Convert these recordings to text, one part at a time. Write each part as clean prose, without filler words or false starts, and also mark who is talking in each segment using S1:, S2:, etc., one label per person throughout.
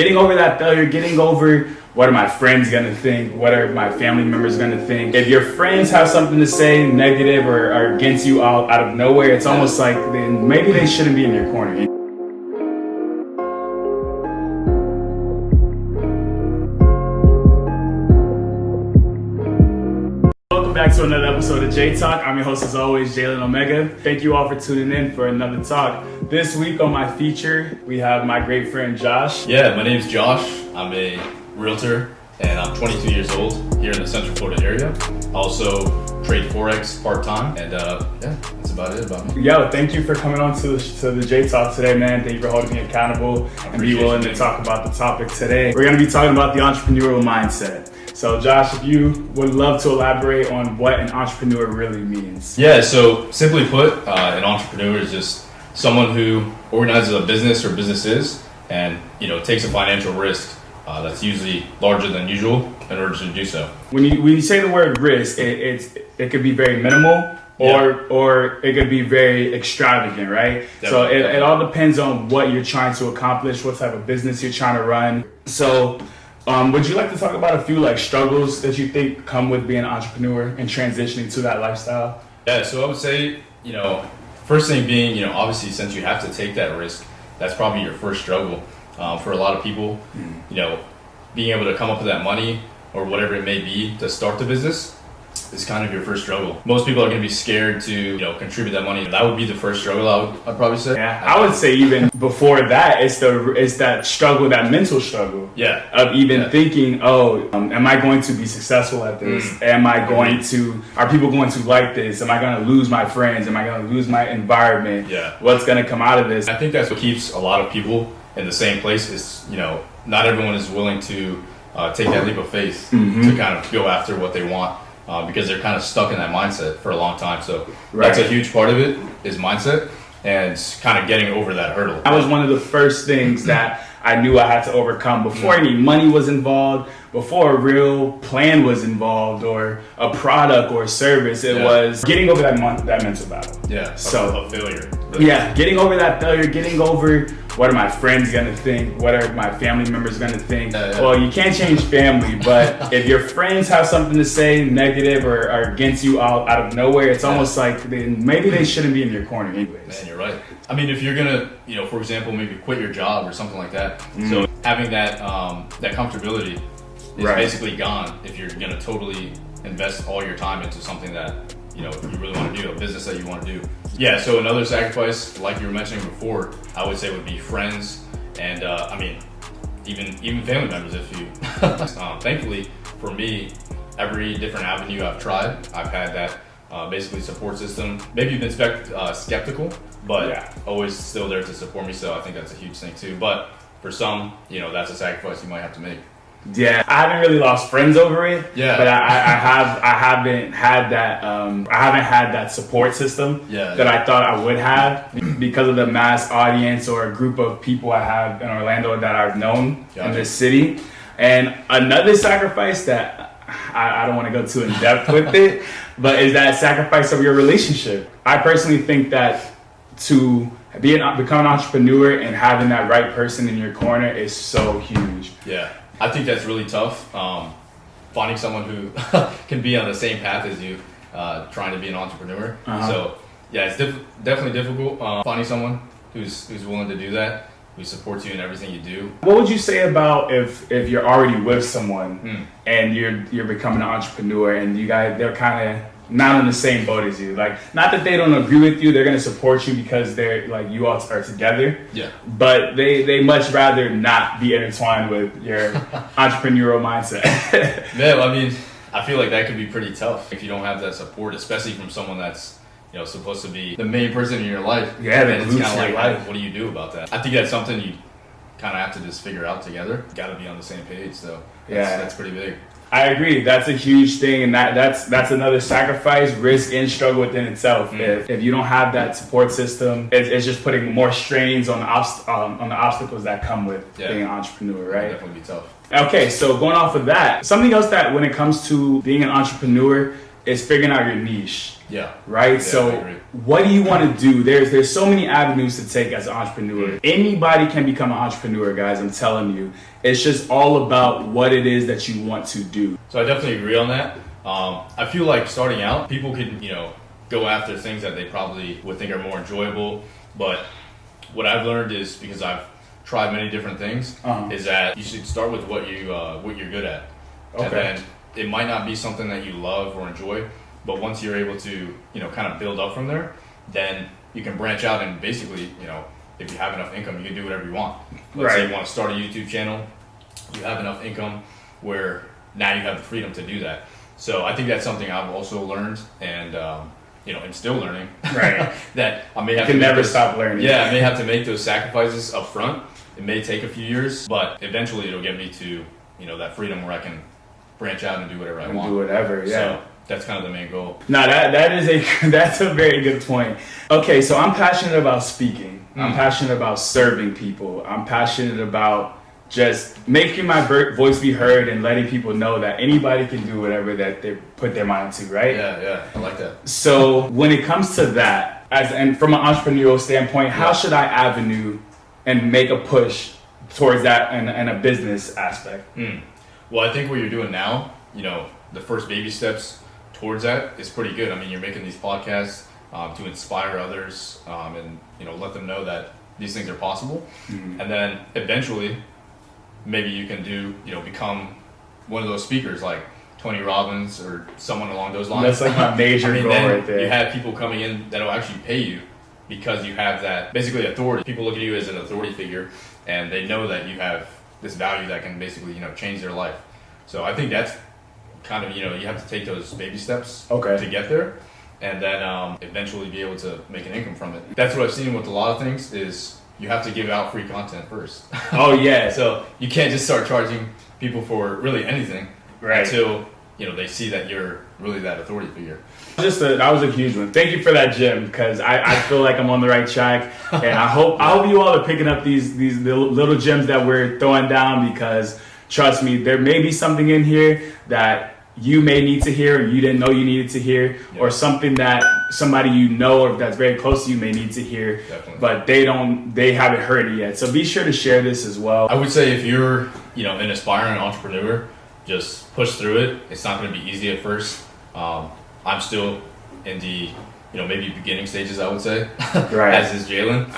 S1: Getting over that failure, getting over what are my friends gonna think, what are my family members gonna think. If your friends have something to say negative or against you out of nowhere, it's almost like then maybe they shouldn't be in your corner. Welcome back to another episode of JayTalk. I'm your host as always, Jalen Omega. Thank you all for tuning in for another talk. This week on my feature, we have my great friend Josh.
S2: Yeah, my name's Josh. I'm a realtor and I'm 22 years old here in the Central Florida area. Also trade Forex part-time and yeah, that's about it about me.
S1: Yo, thank you for coming on to the JayTalk today, man. Thank you for holding me accountable and be willing to talk about the topic today. We're gonna be talking about the entrepreneurial mindset. So Josh, if you would love to elaborate on what an entrepreneur really means.
S2: Yeah, so simply put, an entrepreneur is just someone who organizes a business or businesses and takes a financial risk that's usually larger than usual in order to do so.
S1: When you say the word risk, it could be very minimal or it could be very extravagant, right? Definitely. So it all depends on what you're trying to accomplish, what type of business you're trying to run. So would you like to talk about a few struggles that you think come with being an entrepreneur and transitioning to that lifestyle?
S2: Yeah, so I would say, first thing being, obviously since you have to take that risk, that's probably your first struggle. For a lot of people, being able to come up with that money or whatever it may be to start the business is kind of your first struggle. Most people are going to be scared to contribute that money. That would be the first struggle I'd probably say.
S1: Yeah, I would say even before that, it's that struggle, that mental struggle.
S2: Yeah.
S1: Of even thinking, am I going to be successful at this? Are people going to like this? Am I going to lose my friends? Am I going to lose my environment?
S2: Yeah.
S1: What's going to come out of this?
S2: I think that's what keeps a lot of people in the same place is, not everyone is willing to take that leap of faith to kind of go after what they want. Because they're kind of stuck in that mindset for a long time. So that's a huge part of it is mindset and kind of getting over that hurdle.
S1: That was one of the first things that I knew I had to overcome before any money was involved, before a real plan was involved or a product or service. It was getting over that mental battle.
S2: Yeah,
S1: so
S2: a failure.
S1: Really. Yeah, getting over that failure, getting over what are my friends gonna think, what are my family members gonna think. Well, you can't change family, but if your friends have something to say negative or against you out of nowhere, it's almost like then maybe they shouldn't be in your corner anyways.
S2: Man, you're right. I mean, if you're gonna, for example, maybe quit your job or something like that, so having that comfortability is basically gone if you're gonna totally invest all your time into something that you really want to do, a business that you want to do. Yeah, so another sacrifice, like you were mentioning before, I would say would be friends and even family members if you thankfully for me, every different avenue I've tried, I've had that basically support system. Maybe you've been skeptical, but always still there to support me, so I think that's a huge thing too. But for some, that's a sacrifice you might have to make.
S1: Yeah, I haven't really lost friends over it.
S2: Yeah,
S1: but I haven't had that support system that I thought I would have because of the mass audience or a group of people I have in Orlando that I've known in this city. And another sacrifice that I don't want to go too in depth with it, but is that sacrifice of your relationship. I personally think that to become an entrepreneur and having that right person in your corner is so huge.
S2: Yeah. I think that's really tough. Finding someone who can be on the same path as you, trying to be an entrepreneur. So yeah, it's definitely difficult. Finding someone who's willing to do that, who supports you in everything you do.
S1: What would you say about if you're already with someone and you're becoming an entrepreneur and they're kind of not on the same boat as you? Like, not that they don't agree with you, they're going to support you because they're like you all are together.
S2: Yeah.
S1: But they much rather not be intertwined with your entrepreneurial mindset.
S2: Man, I mean, I feel like that could be pretty tough if you don't have that support, especially from someone that's supposed to be the main person in your life.
S1: Yeah,
S2: and it's kind of like, what do you do about that? I think that's something you kind of have to just figure out together. Got to be on the same page, so that's pretty big.
S1: I agree. That's a huge thing, and that's another sacrifice, risk, and struggle within itself. If you don't have that support system, it's just putting more strains on the obstacles that come with being an entrepreneur, right?
S2: It'll definitely be tough.
S1: Okay, so going off of that, something else that when it comes to being an entrepreneur is figuring out your niche.
S2: Yeah.
S1: Right?
S2: Yeah,
S1: so what do you want to do? There's so many avenues to take as an entrepreneur. Anybody can become an entrepreneur, guys, I'm telling you. It's just all about what it is that you want to do.
S2: So I definitely agree on that. I feel like starting out, people can, go after things that they probably would think are more enjoyable. But what I've learned is, because I've tried many different things, is that you should start with what you're good at. Okay. And then it might not be something that you love or enjoy, but once you're able to, kind of build up from there, then you can branch out and basically, if you have enough income, you can do whatever you want. Let's say you want to start a YouTube channel, you have enough income where now you have the freedom to do that. So I think that's something I've also learned, and and still learning. Right. That I may have to
S1: never stop learning.
S2: Yeah, I may have to make those sacrifices up front. It may take a few years, but eventually it'll get me to, that freedom where I can branch out and do whatever I want.
S1: Do whatever, yeah.
S2: So that's kind of the main goal.
S1: No, that's a very good point. Okay, so I'm passionate about speaking. I'm passionate about serving people. I'm passionate about just making my voice be heard and letting people know that anybody can do whatever that they put their mind to, right?
S2: Yeah, I like that.
S1: So when it comes to that, and from an entrepreneurial standpoint, how should I avenue and make a push towards that in a business aspect?
S2: Well, I think what you're doing now, the first baby steps towards that is pretty good. I mean, you're making these podcasts to inspire others and, let them know that these things are possible. And then eventually, maybe you can become one of those speakers like Tony Robbins or someone along those lines.
S1: That's like my major goal right there.
S2: You have people coming in that'll actually pay you because you have that basically authority. People look at you as an authority figure, and they know that you have this value that can basically, change their life. So I think that's kind of, you have to take those baby steps to get there, and then eventually be able to make an income from it. That's what I've seen with a lot of things is you have to give out free content first.
S1: Oh yeah.
S2: So you can't just start charging people for really anything until, they see that you're really that authority figure.
S1: That was a huge one. Thank you for that, Jim, because I feel like I'm on the right track, and I hope you all are picking up these little gems that we're throwing down, because trust me, there may be something in here that you may need to hear, or you didn't know you needed to hear, or something that somebody or that's very close to you may need to hear. Definitely. But they haven't heard it yet. So be sure to share this as well.
S2: I would say if you're, an aspiring entrepreneur, just push through it. It's not going to be easy at first. I'm still in the, maybe beginning stages, I would say. Right. As is Jalen.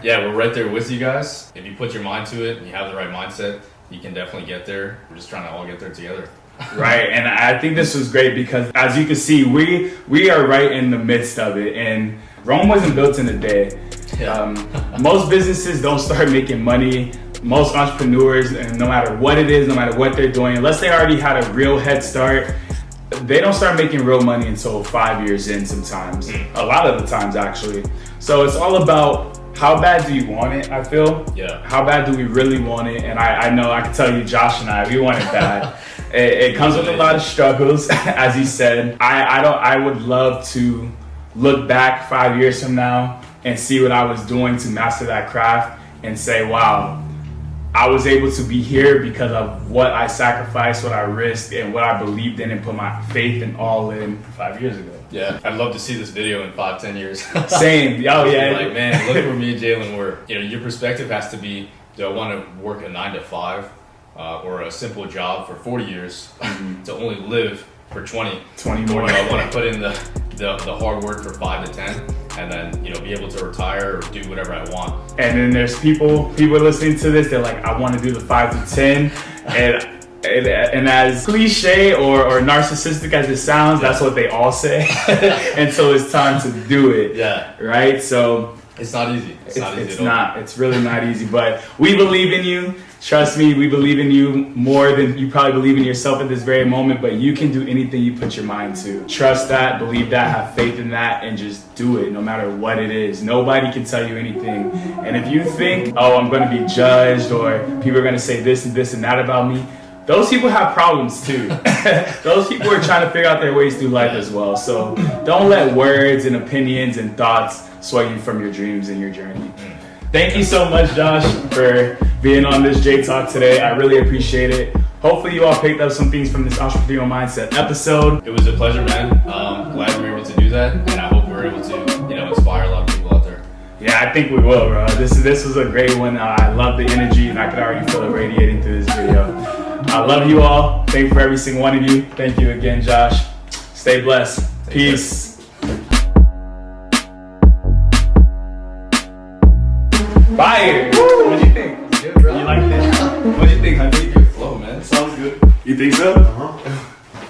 S2: Yeah, we're right there with you guys. If you put your mind to it and you have the right mindset, you can definitely get there. We're just trying to all get there together.
S1: Right, and I think this was great because, as you can see, we are right in the midst of it, and Rome wasn't built in a day. Yeah. Most businesses don't start making money. Most entrepreneurs, and no matter what it is, no matter what they're doing, unless they already had a real head start, they don't start making real money until 5 years in sometimes. A lot of the times, actually. So it's all about how bad do you want it, I feel? Yeah. How bad do we really want it? And I know, I can tell you, Josh and I, we want it bad. It comes with a lot of struggles, as he said. I would love to look back 5 years from now and see what I was doing to master that craft and say, wow, I was able to be here because of what I sacrificed, what I risked, and what I believed in and put my faith and all in 5 years ago.
S2: Yeah, I'd love to see this video in 5-10 years.
S1: Same. Oh yeah.
S2: Like, man, look where me and Jalen were. Your perspective has to be, do I want to work a 9 to 5 or a simple job for 40 years to only live for 20 more? Or do I want to put in the hard work for 5 to 10 and then be able to retire or do whatever I want?
S1: And then there's people listening to this, they're like, I want to do the 5 to 10, and as cliche or narcissistic as it sounds, that's what they all say until it's time to do it. Yeah. Right? So
S2: it's not easy.
S1: It's really not easy, but we believe in you. Trust me, we believe in you more than you probably believe in yourself at this very moment, but you can do anything you put your mind to. Trust that, believe that, have faith in that, and just do it no matter what it is. Nobody can tell you anything. And if you think, oh, I'm going to be judged or people are going to say this and that about me, those people have problems too. Those people are trying to figure out their ways through life as well. So don't let words and opinions and thoughts sway you from your dreams and your journey. Thank you so much, Josh, for being on this JayTalk today. I really appreciate it. hopefully you all picked up some things from this entrepreneurial mindset episode.
S2: It was a pleasure, man. Glad we were able to do that, and I hope we were able to, inspire a lot of people out there.
S1: Yeah, I think we will, bro. This was a great one. I love the energy, and I could already feel it radiating through this video. I love you all. Thank you for every single one of you. Thank you again, Josh. Stay blessed. Peace. Fire! What do you think?
S2: Good, bro.
S1: You like that? What do you think, honey?
S2: Good flow, man.
S3: Sounds good.
S1: You think so?
S3: Uh-huh.